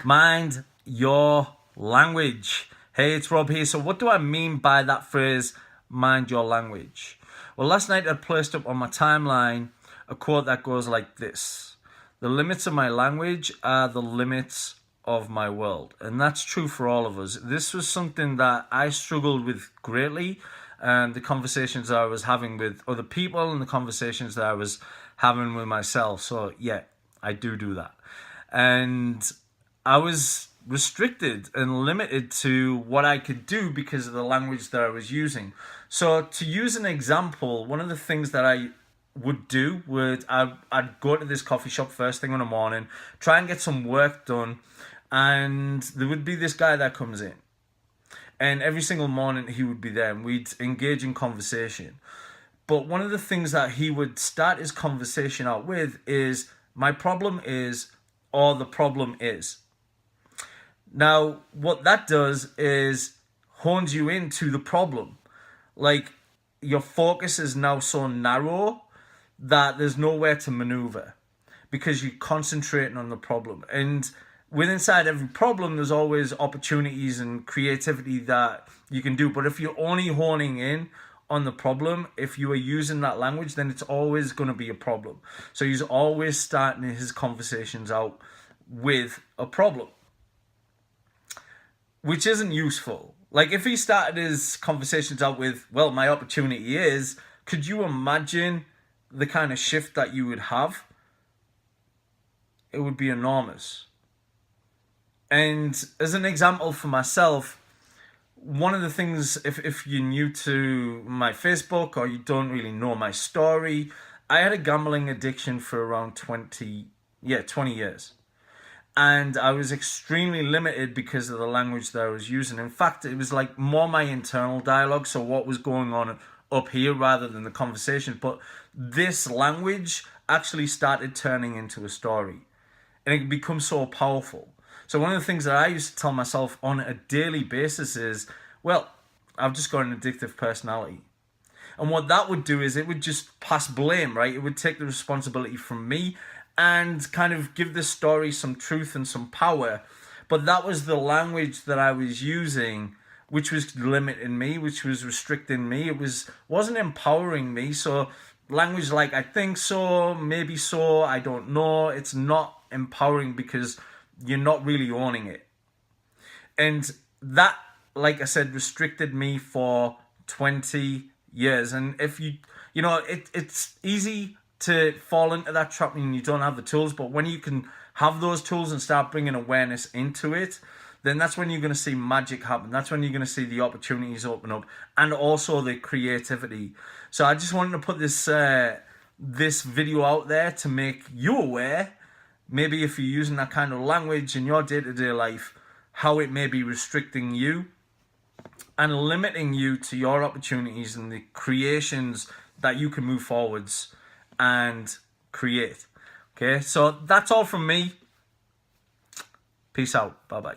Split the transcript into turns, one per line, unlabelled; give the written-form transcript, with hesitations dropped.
Mind your language. Hey, it's Rob here. So what do I mean by that phrase, mind your language? Well, last night I placed up on my timeline a quote that goes like this. The limits of my language are the limits of my world. And that's true for all of us. This was something that I struggled with greatly, and the conversations that I was having with other people and the conversations that I was having with myself. So yeah, I do that. And I was restricted and limited to what I could do because of the language that I was using. So to use an example, one of the things that I would do would I'd go to this coffee shop first thing in the morning, try and get some work done, and there would be this guy that comes in. And every single morning he would be there and we'd engage in conversation. But one of the things that he would start his conversation out with is, my problem is, or the problem is. Now, what that does is hones you into the problem. Like, your focus is now so narrow that there's nowhere to maneuver because you're concentrating on the problem. And inside every problem, there's always opportunities and creativity that you can do. But if you're only honing in on the problem, if you are using that language, then it's always going to be a problem. So he's always starting his conversations out with a problem, which isn't useful. Like, if he started his conversations out with, well, my opportunity is, could you imagine the kind of shift that you would have? It would be enormous. And as an example for myself, one of the things, if you're new to my Facebook or you don't really know my story, I had a gambling addiction for around 20 years. And I was extremely limited because of the language that I was using. In fact, it was like more my internal dialogue, so what was going on up here rather than the conversation. But this language actually started turning into a story. And it becomes so powerful. So one of the things that I used to tell myself on a daily basis is, well, I've just got an addictive personality. And what that would do is it would just pass blame, right? It would take the responsibility from me and kind of give the story some truth and some power. But that was the language that I was using, which was limiting me, which was restricting me. It wasn't empowering me. So language like, I think so, maybe so, I don't know, it's not empowering because you're not really owning it. And that, like I said, restricted me for 20 years. And if it's easy to fall into that trap when you don't have the tools, but when you can have those tools and start bringing awareness into it, then that's when you're going to see magic happen. That's when you're going to see the opportunities open up and also the creativity. So I just wanted to put this video out there to make you aware, maybe if you're using that kind of language in your day-to-day life, how it may be restricting you and limiting you to your opportunities and the creations that you can move forwards and create. Okay, so that's all from me. Peace out. Bye-bye.